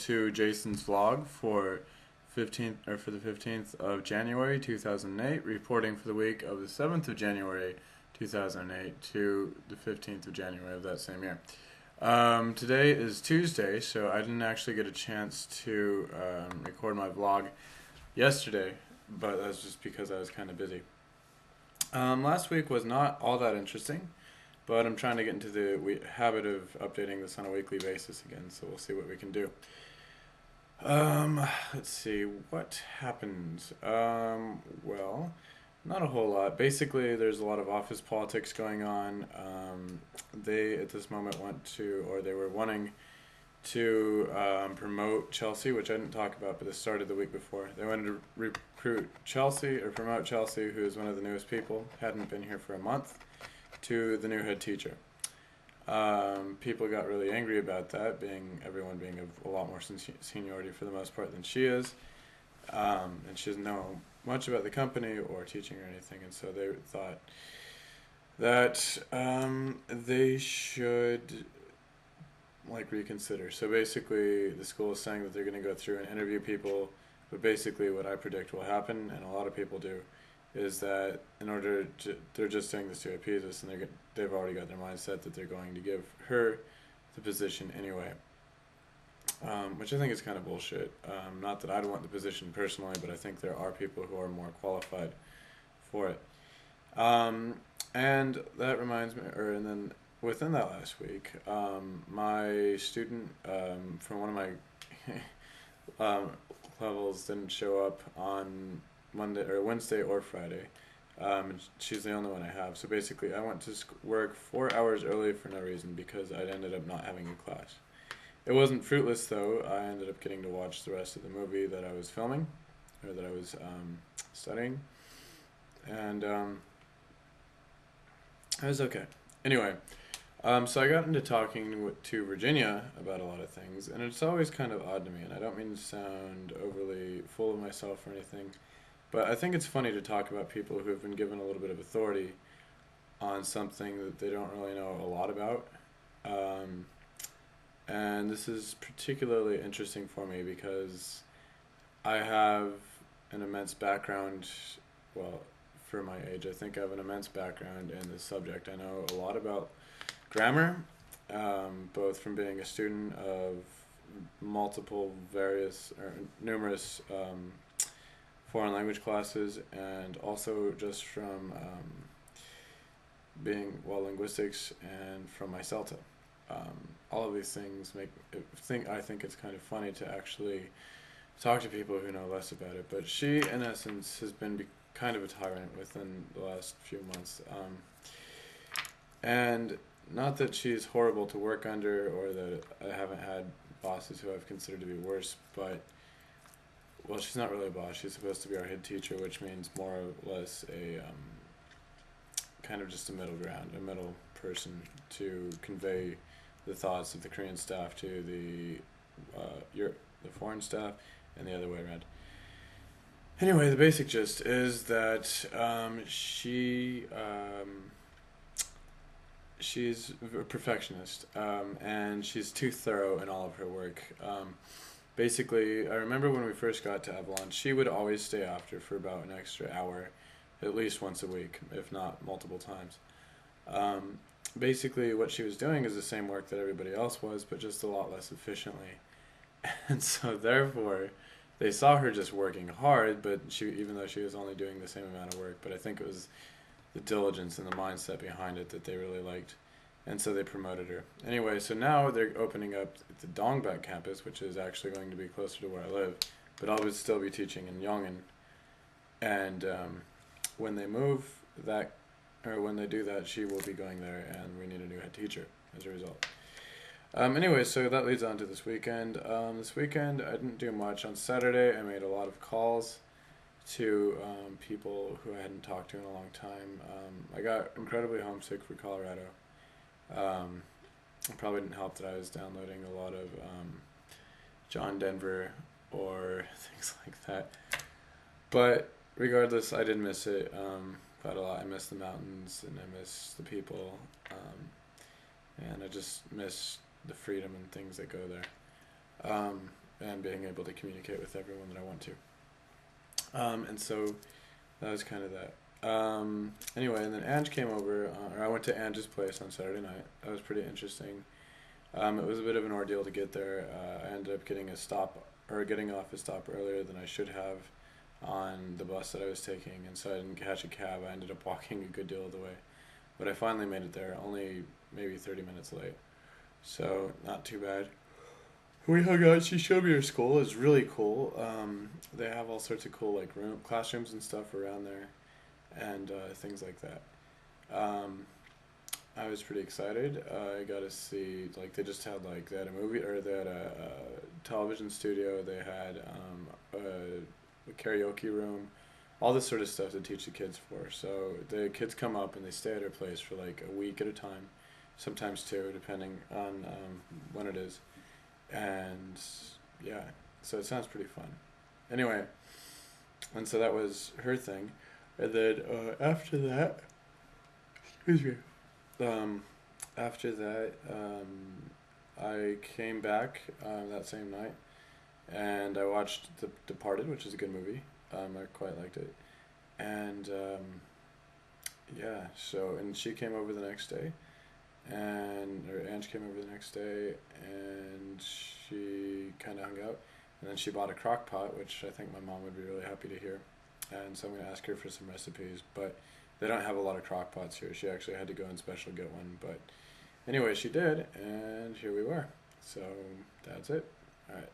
to Jason's vlog for the 15th of January 2008, reporting for the week of the 7th of January 2008 to the 15th of January of that same year. Today is Tuesday, so I didn't actually get a chance to record my vlog yesterday, but that's just because I was kind of busy. Last week was not all that interesting, but I'm trying to get into the habit of updating this on a weekly basis again, so we'll see what we can do. Let's see, what happened? Well, not a whole lot. Basically, there's a lot of office politics going on. They, at this moment, they were wanting to promote Chelsea, which I didn't talk about, but this started the week before. They wanted to promote Chelsea, who is one of the newest people, hadn't been here for a month, to the new head teacher. People got really angry about that, everyone being of a lot more seniority for the most part than she is, and she doesn't know much about the company or teaching or anything, and so they thought that they should reconsider. So basically, the school is saying that they're going to go through and interview people, but basically what I predict will happen, and a lot of people do, is that they're just saying this to appease us, and they've already got their mindset that they're going to give her the position anyway, which I think is kind of bullshit. Not that I'd want the position personally, but I think there are people who are more qualified for it. And that reminds me, and then within that last week, my student from one of my levels didn't show up on Wednesday or Friday. She's the only one I have. So basically, I went to work 4 hours early for no reason because I ended up not having a class. It wasn't fruitless though. I ended up getting to watch the rest of the movie that I was filming, or that I was studying, and it was okay. Anyway, so I got into talking to Virginia about a lot of things, and it's always kind of odd to me, and I don't mean to sound overly full of myself or anything, but I think it's funny to talk about people who have been given a little bit of authority on something that they don't really know a lot about. And this is particularly interesting for me because I have an immense background, well, for my age, I think I have an immense background in this subject. I know a lot about grammar, both from being a student of numerous foreign language classes, and also just from linguistics and my CELTA. All of these things I think it's kind of funny to actually talk to people who know less about it. But she, in essence, has been kind of a tyrant within the last few months. And not that she's horrible to work under, or that I haven't had bosses who I've considered to be worse, but, well, she's not really a boss. She's supposed to be our head teacher, which means more or less a kind of just a middle ground, a middle person to convey the thoughts of the Korean staff to the foreign staff, and the other way around. Anyway, the basic gist is that she's a perfectionist, and she's too thorough in all of her work. Basically, I remember when we first got to Avalon, she would always stay after for about an extra hour, at least once a week, if not multiple times. Basically, what she was doing is the same work that everybody else was, but just a lot less efficiently. And so, therefore, they saw her just working hard, but even though she was only doing the same amount of work, but I think it was the diligence and the mindset behind it that they really liked, and so they promoted her. Anyway, so now they're opening up the Dongbak campus, which is actually going to be closer to where I live, but I would still be teaching in Yongin. And when they do that, she will be going there, and we need a new head teacher as a result. Anyway, so that leads on to this weekend. This weekend, I didn't do much. On Saturday, I made a lot of calls to people who I hadn't talked to in a long time. I got incredibly homesick for Colorado. It probably didn't help that I was downloading a lot of John Denver or things like that. But regardless, I did miss it quite a lot. I miss the mountains, and I miss the people, and I just miss the freedom and things that go there. and being able to communicate with everyone that I want to. And so that was kind of that. Anyway, and then Ange came over, or I went to Ange's place on Saturday night. That was pretty interesting. It was a bit of an ordeal to get there. I ended up getting a stop, or getting off a stop earlier than I should have on the bus that I was taking, and so I didn't catch a cab. I ended up walking a good deal of the way. But I finally made it there, only maybe 30 minutes late. So, not too bad. We hung out. She showed me her school. It's really cool. They have all sorts of cool like classrooms and stuff around there, and things like that. Um, I was pretty excited. I got to see like they just had like they had a movie or they had a television studio. They had a karaoke room, all this sort of stuff to teach the kids for. So the kids come up and they stay at our place for like a week at a time, sometimes two, depending on when it is. And yeah, so it sounds pretty fun. Anyway, and so that was her thing. And then after that, excuse me. After that, I came back that same night, and I watched The Departed, which is a good movie. I quite liked it, and yeah. So and she came over the next day, and or Ange came over the next day, and she kind of hung out, and then she bought a crock pot, which I think my mom would be really happy to hear, and so I'm gonna ask her for some recipes, but they don't have a lot of crock pots here. She actually had to go and special get one, but anyway, she did, and here we were. So that's it. All right.